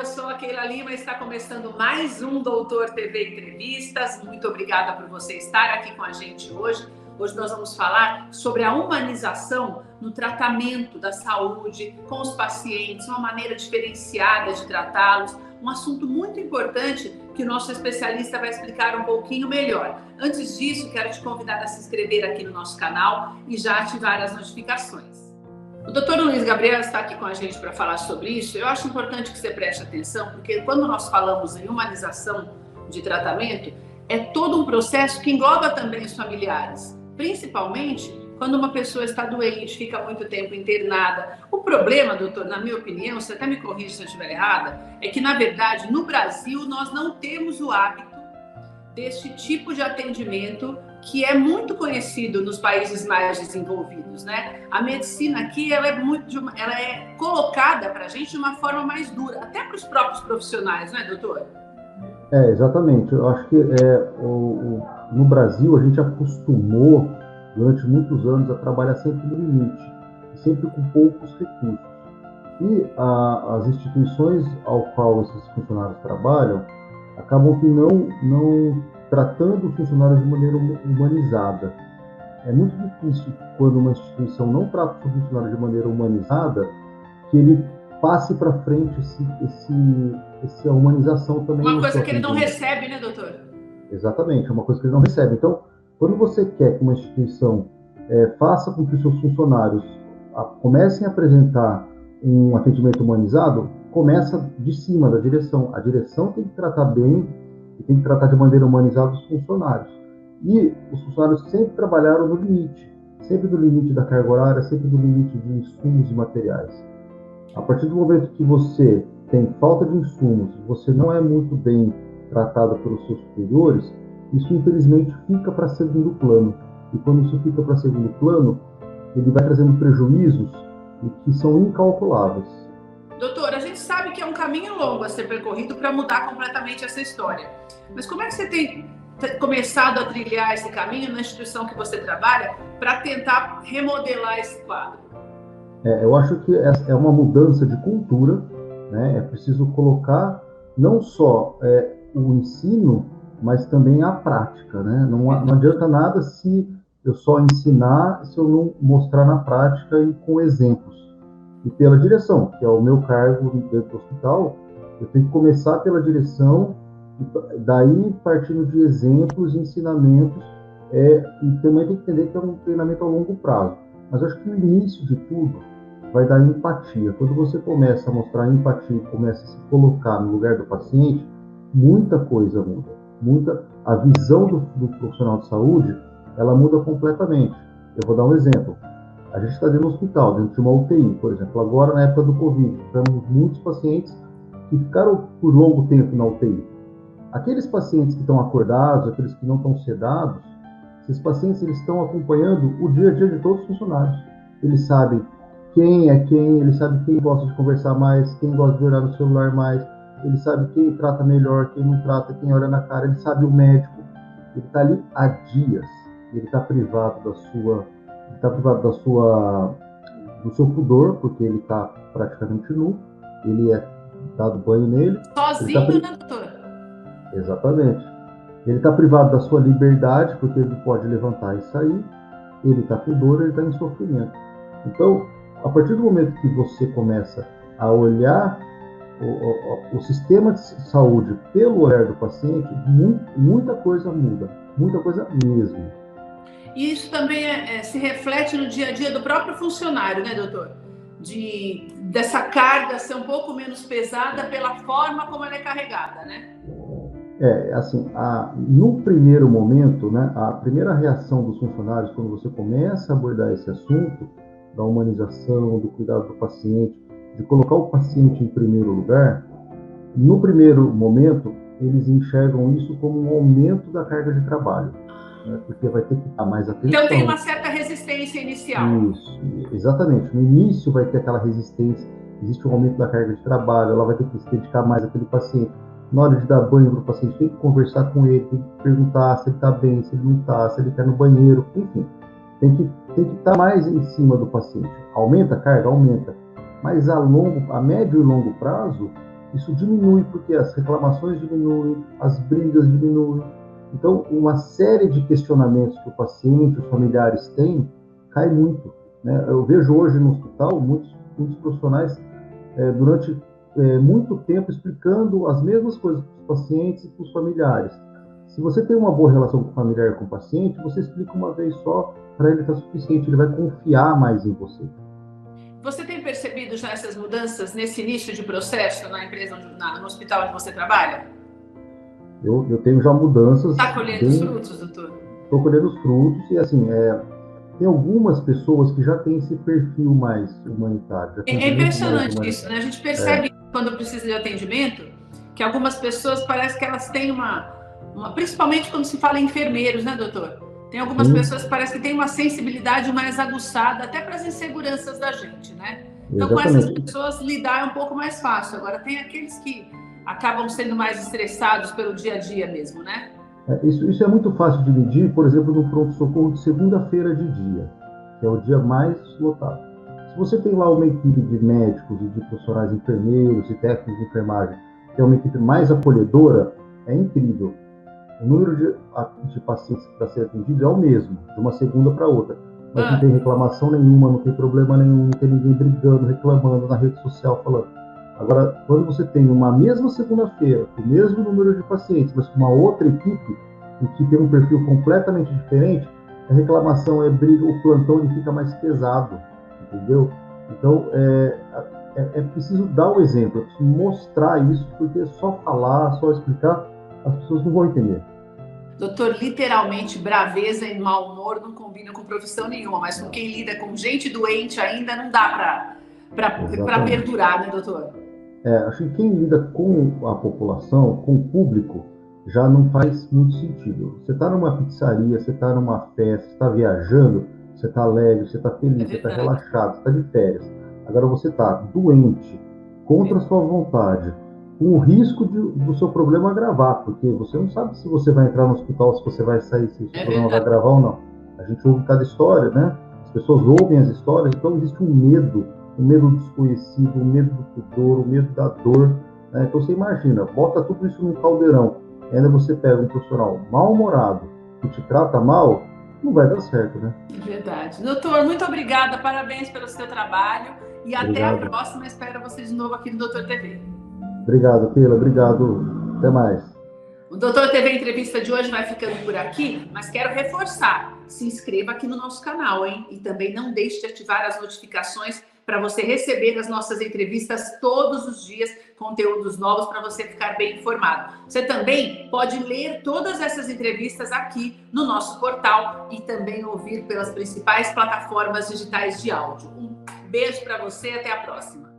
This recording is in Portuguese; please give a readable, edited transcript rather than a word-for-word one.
eu sou a Keila Lima e está começando mais um Doutor TV Entrevistas. Muito obrigada por você estar aqui com a gente hoje. Hoje nós vamos falar sobre a humanização no tratamento da saúde com os pacientes, uma maneira diferenciada de tratá-los, um assunto muito importante que o nosso especialista vai explicar um pouquinho melhor. Antes disso, quero te convidar a se inscrever aqui no nosso canal e já ativar as notificações. O Dr. Luiz Gabriel está aqui com a gente para falar sobre isso. Eu acho importante que você preste atenção, porque quando nós falamos em humanização de tratamento, é todo um processo que engloba também os familiares, principalmente quando uma pessoa está doente, fica muito tempo internada. O problema, doutor, na minha opinião, você até me corrige se eu estiver errada, é que, na verdade, no Brasil, nós não temos o hábito deste tipo de atendimento que é muito conhecido nos países mais desenvolvidos, né? A medicina aqui, ela é colocada para a gente de uma forma mais dura, até para os próprios profissionais, não é, doutor? Exatamente. Eu acho que no Brasil a gente acostumou, durante muitos anos, a trabalhar sempre no limite, sempre com poucos recursos. E as instituições ao qual esses funcionários trabalham acabam que não tratando os funcionários de maneira humanizada. É muito difícil, quando uma instituição não trata o funcionário de maneira humanizada, que ele passe para frente essa humanização também. Uma coisa que ele não recebe, né, doutor? Exatamente, é uma coisa que ele não recebe. Então, quando você quer que uma instituição faça com que os seus funcionários comecem a apresentar um atendimento humanizado, começa de cima, da direção. A direção tem que tratar bem e tem que tratar de maneira humanizada os funcionários. E os funcionários sempre trabalharam no limite, sempre do limite da carga horária, sempre do limite de insumos e materiais. A partir do momento que você tem falta de insumos, você não é muito bem tratado pelos seus superiores, isso infelizmente fica para segundo plano. E quando isso fica para segundo plano, ele vai trazendo prejuízos que são incalculáveis. Doutor, a gente sabe que é um caminho longo a ser percorrido para mudar completamente essa história. Mas como é que você tem começado a trilhar esse caminho na instituição que você trabalha para tentar remodelar esse quadro? Eu acho que é uma mudança de cultura, né? É preciso colocar não só o ensino, mas também a prática, né? Não adianta nada se eu só ensinar, se eu não mostrar na prática e com exemplos. E pela direção, que é o meu cargo dentro do hospital, eu tenho que começar pela direção, e daí partindo de exemplos, ensinamentos, e também tem que entender que é um treinamento a longo prazo. Mas eu acho que o início de tudo vai dar empatia. Quando você começa a mostrar empatia e começa a se colocar no lugar do paciente, muita coisa muda. A visão do profissional de saúde, ela muda completamente. Eu vou dar um exemplo. A gente está dentro do hospital, dentro de uma UTI, por exemplo. Agora, na época do Covid, tivemos muitos pacientes que ficaram por longo tempo na UTI. Aqueles pacientes que estão acordados, aqueles que não estão sedados, esses pacientes eles estão acompanhando o dia a dia de todos os funcionários. Eles sabem quem é quem, eles sabem quem gosta de conversar mais, quem gosta de olhar no celular mais, eles sabem quem trata melhor, quem não trata, quem olha na cara, ele sabe o médico. Ele está ali há dias, ele está privado do seu pudor, porque ele está praticamente nu, ele é dado banho nele. Sozinho, né, doutor? Exatamente. Ele está privado da sua liberdade, porque ele pode levantar e sair, ele está com dor, ele está em sofrimento. Então, a partir do momento que você começa a olhar o sistema de saúde pelo olhar do paciente, muita coisa muda, muita coisa mesmo. E isso também se reflete no dia a dia do próprio funcionário, né, doutor? Dessa carga ser um pouco menos pesada pela forma como ela é carregada, né? No primeiro momento, né, a primeira reação dos funcionários, quando você começa a abordar esse assunto, da humanização, do cuidado do paciente, de colocar o paciente em primeiro lugar, no primeiro momento, eles enxergam isso como um aumento da carga de trabalho. Porque vai ter que dar mais atenção. Então tem uma certa resistência inicial. Isso, exatamente. No início vai ter aquela resistência, existe um aumento da carga de trabalho, ela vai ter que se dedicar mais àquele paciente. Na hora de dar banho para o paciente, tem que conversar com ele, tem que perguntar se ele está bem, se ele não está, se ele quer no banheiro, enfim. Tem que estar mais em cima do paciente. Aumenta a carga? Aumenta. Mas a médio e longo prazo, isso diminui, porque as reclamações diminuem, as brigas diminuem. Então, uma série de questionamentos que o paciente, os familiares têm, cai muito, né? Eu vejo hoje no hospital muitos profissionais durante muito tempo explicando as mesmas coisas para os pacientes e para os familiares. Se você tem uma boa relação com o familiar e com o paciente, você explica uma vez só, para ele está suficiente, ele vai confiar mais em você. Você tem percebido já essas mudanças nesse início de processo na empresa, no hospital onde você trabalha? Eu tenho já mudanças. Está colhendo os frutos, doutor? Estou colhendo os frutos e, assim, tem algumas pessoas que já têm esse perfil mais humanitário. É impressionante isso, né? A gente percebe quando precisa de atendimento que algumas pessoas parece que elas têm principalmente quando se fala em enfermeiros, né, doutor? Tem algumas pessoas que parece que têm uma sensibilidade mais aguçada até para as inseguranças da gente, né? Então, com essas pessoas, lidar é um pouco mais fácil. Agora, tem aqueles que acabam sendo mais estressados pelo dia a dia mesmo, né? Isso é muito fácil de medir, por exemplo, no pronto-socorro de segunda-feira de dia, que é o dia mais lotado. Se você tem lá uma equipe de médicos e de profissionais enfermeiros e técnicos de enfermagem, que é uma equipe mais acolhedora, é incrível. O número de pacientes para ser atendido é o mesmo, de uma segunda para outra. Mas não tem reclamação nenhuma, não tem problema nenhum, não tem ninguém brigando, reclamando na rede social, falando. Agora, quando você tem uma mesma segunda-feira, o mesmo número de pacientes, mas com uma outra equipe, e que tem um perfil completamente diferente, a reclamação é briga, o plantão ele fica mais pesado, entendeu? Então, é preciso dar o exemplo, é preciso mostrar isso, porque só falar, só explicar, as pessoas não vão entender. Doutor, literalmente, braveza e mau humor não combinam com profissão nenhuma, mas com quem lida com gente doente ainda não dá para perdurar, né, doutor? Acho que quem lida com a população, com o público, já não faz muito sentido. Você está numa pizzaria, você está numa festa, você está viajando, você está alegre, você está feliz, você está relaxado, você está de férias. Agora você está doente, contra a sua vontade, com o risco do seu problema agravar, porque você não sabe se você vai entrar no hospital, se você vai sair, se o seu problema vai agravar ou não. A gente ouve cada história, né? As pessoas ouvem as histórias, então existe um medo do desconhecido, o medo do pudor, o medo da dor, né? Então você imagina, bota tudo isso num caldeirão, e ainda você pega um profissional mal-humorado que te trata mal, não vai dar certo, né? Verdade. Doutor, muito obrigada, parabéns pelo seu trabalho e até a próxima, espero você de novo aqui no Doutor TV. Obrigado, Keila, obrigado, até mais. O Doutor TV Entrevista de hoje vai ficando por aqui, mas quero reforçar, se inscreva aqui no nosso canal, hein? E também não deixe de ativar as notificações para você receber as nossas entrevistas todos os dias, conteúdos novos para você ficar bem informado. Você também pode ler todas essas entrevistas aqui no nosso portal e também ouvir pelas principais plataformas digitais de áudio. Um beijo para você, até a próxima.